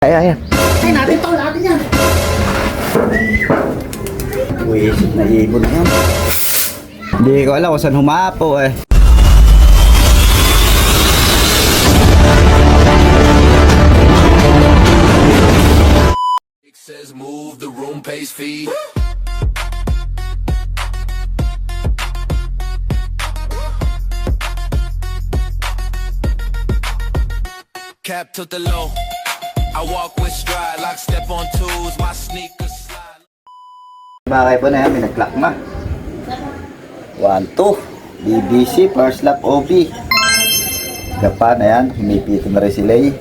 Ayan. Ay, natin to, natin yan. Wisit na ibon na yan. Hindi ko alam kung saan humapo eh. It says move, the room pays fee. Cap to the low. I walk with stride, lock step on tools, my sneakers slide. Bakay po na yan, may nag-clock na. 1, 2. BBC, first lap OP. Gapa na yan, humipito na rin si Lay.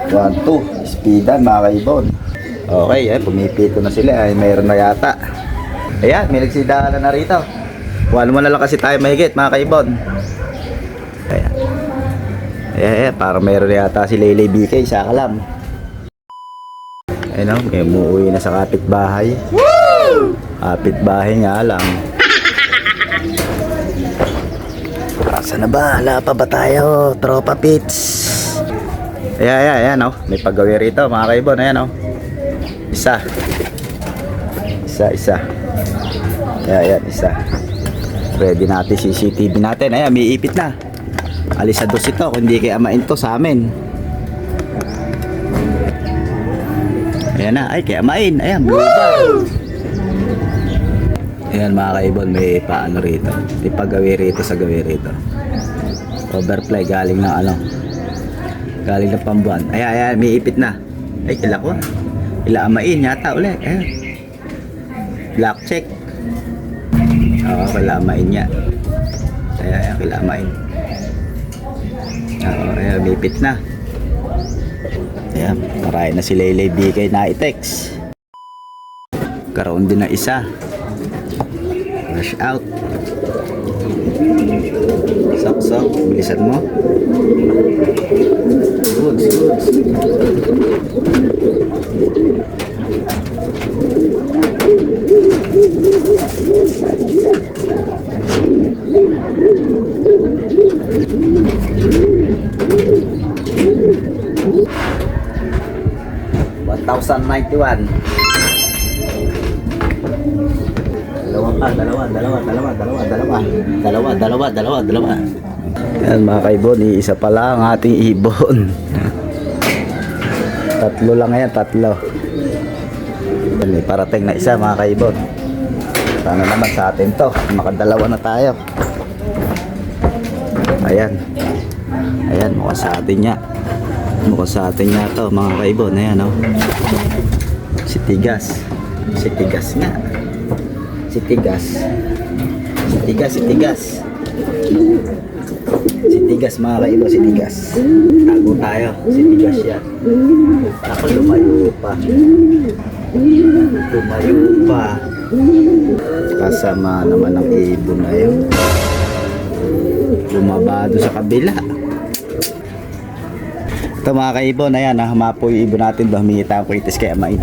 1, 2. Speedan mga kaibon. Okay, pumipito na sila. Ay, mayroon na yata. Ayan, may nagsidala na rito. Wala mo na lang kasi tayo mahigit mga kaibon. Ayan. Ayan, parang mayroon na yata si Laylay BK sa kalam. Ayun o, may umuwi na sa kapitbahay. Kapitbahay nga lang. Asa na ba? Hala pa ba tayo? Tropa pits. Ayan o. May paggawi rito mga kaibon. Ayan o. Isa. Ayan, isa. Ready natin CCTV natin. Ayan, may ipit na. Alisados ito. Kung hindi kaya amain to sa amin. Ayan na. Ay, kaya amain. Ayan, blue bar. Ayan mga kaibon, may paano rito. May paggawi rito sa gawi rito. Overfly galing ng ano. Galing ng Pambuan. Ayan, may ipit na. Ay, kila ko. Ila amain yata ulit. Ayan. Black check. Oo, kila amain niya. Ayan, kila amain. Oo, ayan, may ipit na. Ayan, maray na si Laylay BK na i-text. Karoon din na isa. Rush out. Sok, bilisan mo. Good. 1,091. Dalawa. Yan mga kaibon, isa pala ang ating ibon. Tatlo lang yan, tatlo. Yan, may parating na isa mga kaibon. Sana naman sa atin to, makadalawa na tayo. Ayan, mukhang sa atin niya. Mukhang sa atin niya to mga kaibon. Ayan o. Sitigas nga. Sitigas mga kaibo, sitigas. Tago tayo, sitigas yan. Ako lumayo pa. Kasama naman ang ibon na yun. Lumabado sa kabila. Ito mga kaibon, ayan, hamapo yung ibon natin. Humingi tayo po itis kay amain.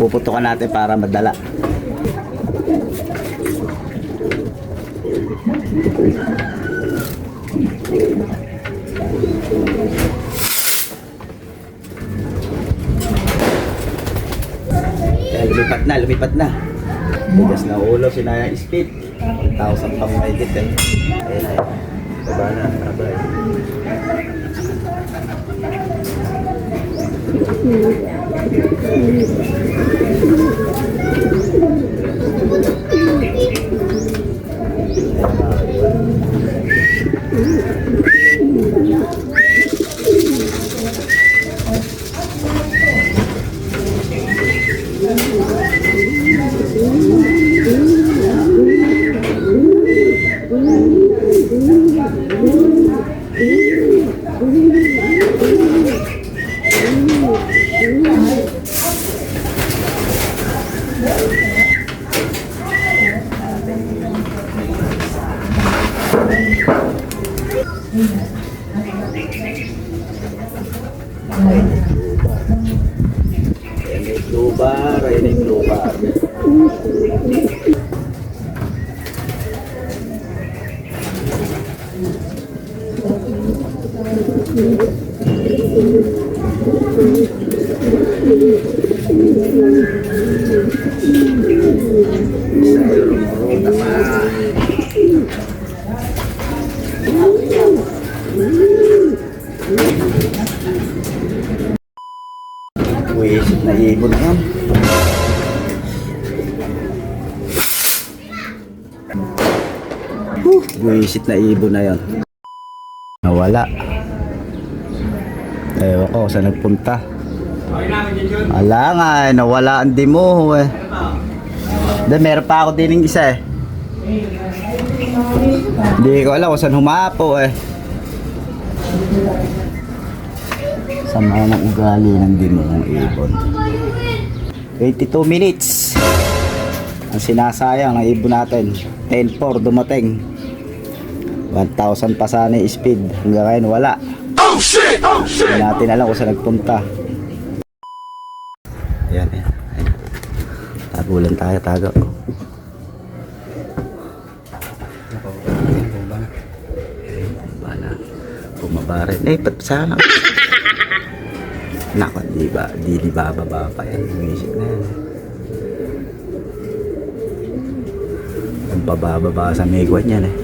Puputukan natin para madala. Lumipat na. Bigas na ulo, sinayang speed. 1,000 pang mahigit eh. Ayan. Baba na, abay. Ayan yung blue bar. Wisit na ibon na yan. Wisit na ibon na yan. Nawala. Ewan ko saan nagpunta. Wala nga eh, nawala ang dimo eh. Then, meron pa ako din ng isa eh. Hindi ko alam kung saan humapo eh. Sama ng ugali ng dimo ng ibon. 82 minutes. Ang sinasayang ng ibon natin. 10-4 dumating. 1,000 pa sana yung speed. Hanggang ngayon wala. Oh shit! Oh shit! Hindi natin alam kung saan nagpunta. Ayan, ayan. Ayan. Tagulan tayo, tago. Bumaba rin. Eh, ba't sana? Nako, di bababa pa yan. Music na yan. Ang bababa sa megwan yan eh.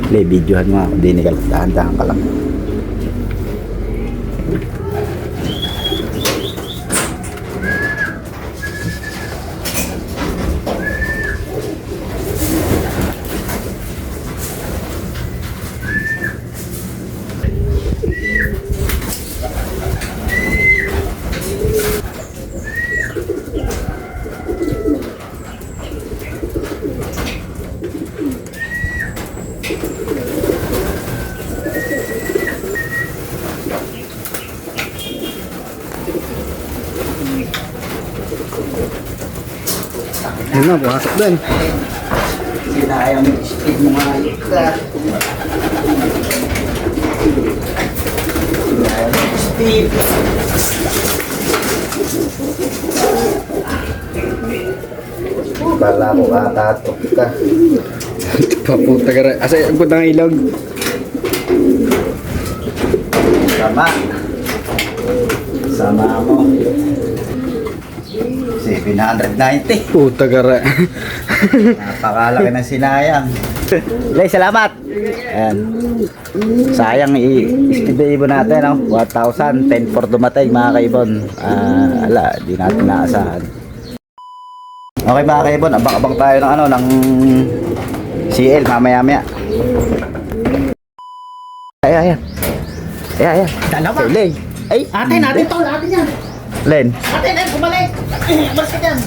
Le, videohan mo ako. Dinigal. Dahan-dahan ka lang. Yun na, buhasok din. Sinayang yung speed mo nga yun. Sinayang yung speed. Bala ko katatok ka. Paputa ka rin. Asa, ang punta ng ilog. Sama. Sama mo. 790. Puta ka rin. Napakalaki ng sinayang. Lay, salamat. Ayan. Sayang i-speed na ibon natin, no? 1,000, 10-4 dumating, mga kaibon. Ala, di natin naasahan. Okay, mga kaibon, abang-abang tayo ng ano, ng CL, mamaya-maya. Ayan. Dalawa. Lay. Ay, Atin, atin tol, atin yan. Len. Atin, bumalik. Malas ka dyan.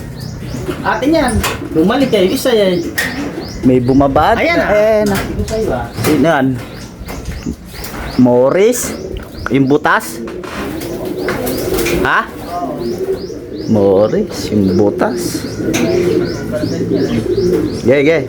Atin yan. Bumalik kayo, isa yan. May bumabad. Ayan ah. Ayan. Ito sa'yo ah. Sino yan? Morris? Yung butas? Ha? Morris, yung butas. Ge.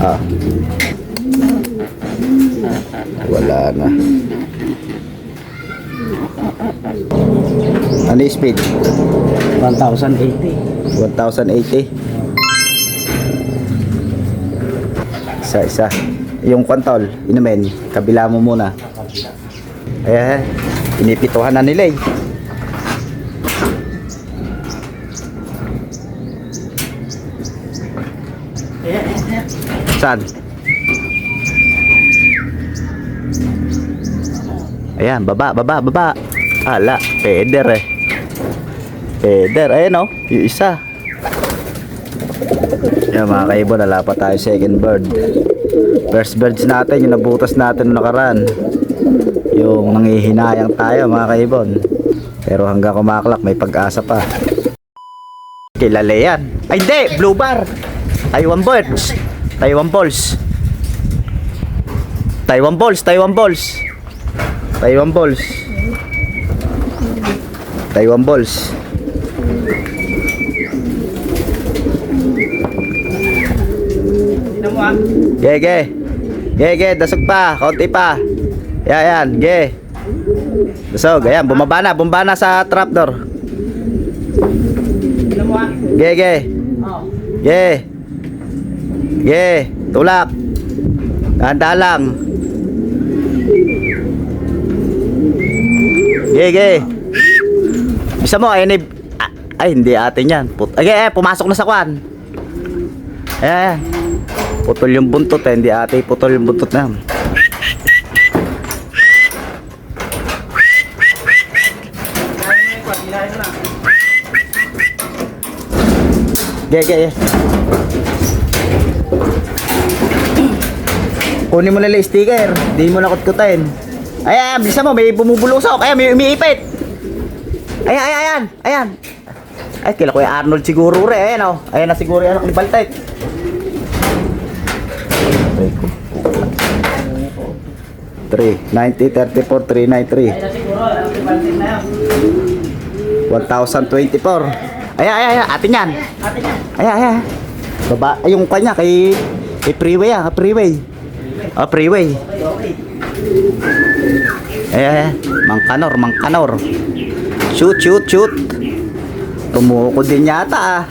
Ah. Wala na. Ano yung speed? 1,080. 1,080. Isa. Yung kwantol, inumin, kabila mo muna. Ayan, pinipituhan na nila eh. Saan? Ayan, baba. Ala, peder eh. Peder, ayan o, yung isa. Yan mga kaibon, nalapat tayo second bird. First birds natin, yung nabutas natin noong nakaraan. Yung nangihinayang tayo mga kaibon. Pero hanggang kumaklak, may pag-asa pa. Kilala yan. Ay hindi, blue bar. Taiwan birds. Taiwan balls. Ge, dasog pa, konti pa. Yan, ge. Lusog, ayan, bumaba na sa trapdoor. Tignan mo ha. Ge. Oh. Ge, tulak. Handa lang. Ge. Bisa mo, ay, hindi atin yan. Pumasok na sa kwan. Ayan. Putol yung buntot hindi ate putol yung buntot na yan. Ge. Kunin mo na lang sticker, di mo na kutkutin. Ayan, bisa mo, may bumubulusok. Ayan, may umiipit. Ayan. Ay, kila ko yung Arnold siguro re. Ayan o. Ayan na siguro yung anak ni Baltek. 390, 34, 393. Ay na siguro, ang ibaltin na yan. 1024. Ayan, atin yan. Atin yan. Ayan. Baba, ay, yung kanya kay freeway freeway. Freeway. Okay. Ayan. Mangkanor. Shoot. Tumuko din yata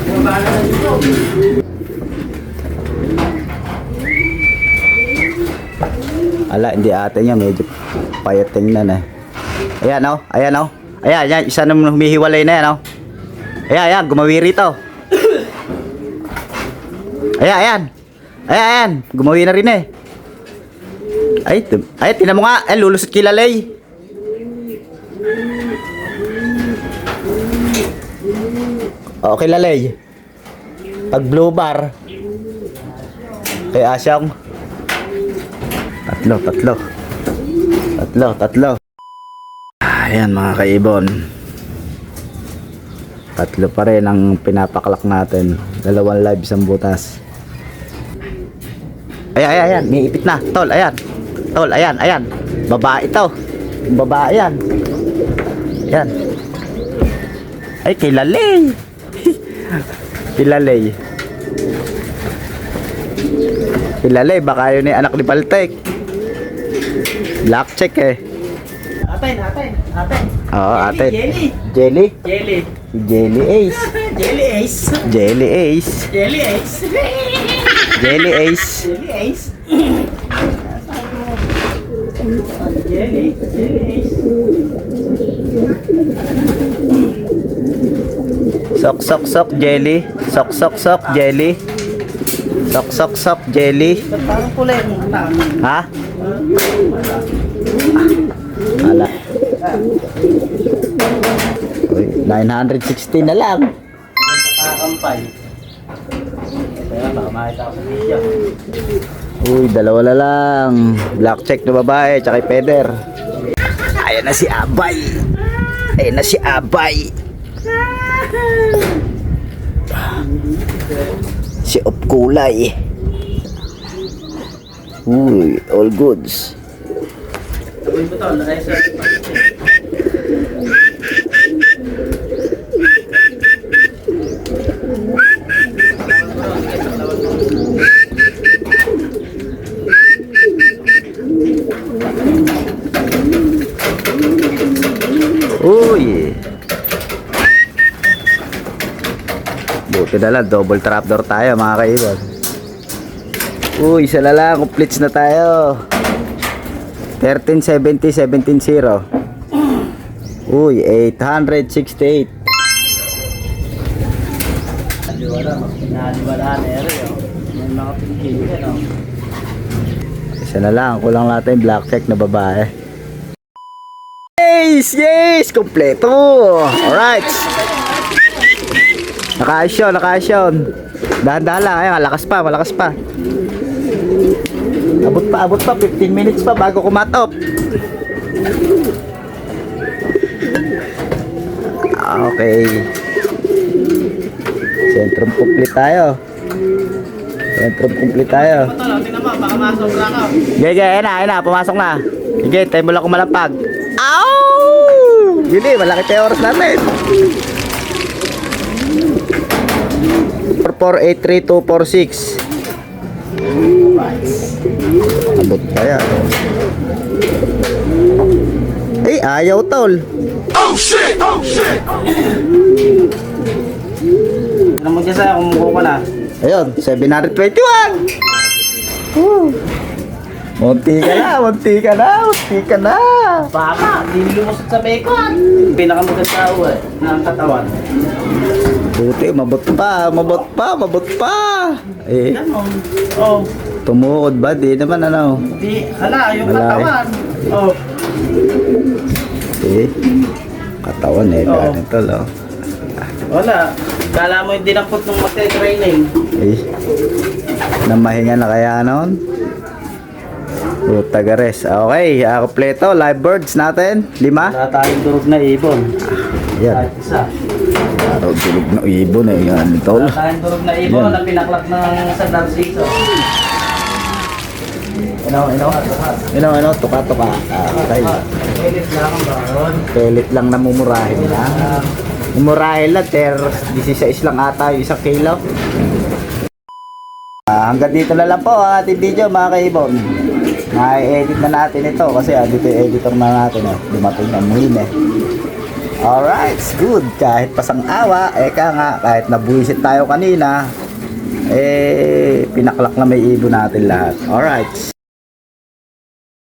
Bumaba na dito. Ala, hindi atin yan. Medyo payat tingnan Ayan o. Ayan, isa naman humihiwalay na yan Ayan, gumawi rito. Ayan. Gumawi na rin Ay, tinan mo nga. Lulusot kilalay. Okay, lalay. Pag blue bar. Kay Asyang. Tatlo. Ayan mga kaibon. Tatlo pa rin ang pinapaklak natin. 2 live, 1 butas. Ayan. May ipit na. Tol, ayan. Babae ito. Babae yan. Ayan. Ay, kilalay. Kilalay, baka yun yung anak ni Baltek. Black check Atin. Oo, ate. Jelly. Jelly Ace. Jelly Ace. Sok jelly. Sok jelly. Parang pula yung mata. Ha? Ala. Uy, 960 na lang. Nakakampay. Kaya baka makita ko sa video. Uy, 2 na lang. Black check na babae, tsaka peder. Ayan na si Abay. Si Opkulay. Uy, all goods. Sabay mo to, lagay sa... Uy. Buti na lang, double trapdoor tayo mga kaiwan. Uy, isa na lang, completes na tayo. 1370, 17-0. Uy, 868. Pinaliwala na rin. May mga pinigil. Isa na lang, kulang natin blackjack na babae. Yes! Kompleto! Alright! Naka-action. Dahan-dahan lang, ayun, malakas pa. Abot pa, 15 minutes pa bago kumatop. Okay. Sentrum complete tayo. Tingnan mo, baka masobra ka. Ayun na, pumasok na. Sige, tayo mo lang kumalapag. Ow! Yun malaki tayo oras natin. 4483246. Abot pa yan. Eh, ayaw tol. Ano mo dyan sa'yo, kumukuha ka na. Ayun, 721. Woo. Munti ka na. Baka, di lumusot sa bacon. Pinakamaganda ako ng katawan. Buti, mabot pa. Eh, Ganon. Oh, tumuod ba? Di naman ano. di, hala, yung Wala katawan. Oh, Eh, katawan eh. Oo. Ganun tol, oh. wala. Kala mo yung dinampot ng magte-training. Eh, namahinga na kaya noon? Puta gares. Okay, kompleto. Live birds natin. 5. Wala tayong durog na ibon. Yan. Kahit isa. Araw tulog na ibon eh. Yan, tol. Wala tayong durog na ibon Yan. na pinaklak ng sa Narciso. Tuka. Okay. Elit lang ang baron. Pellet lang namumurahin na. Mumurahin lang, 16 lang ata yung 1 kilo. Hanggang dito na lang po ang ating video mga kaibon. Na-edit na natin ito kasi dito yung editor na natin. Dumating na muhin eh. Alright, good. Kahit pasang awa, kahit nabuisit tayo kanina, pinaklak na may ibon natin lahat. Alright.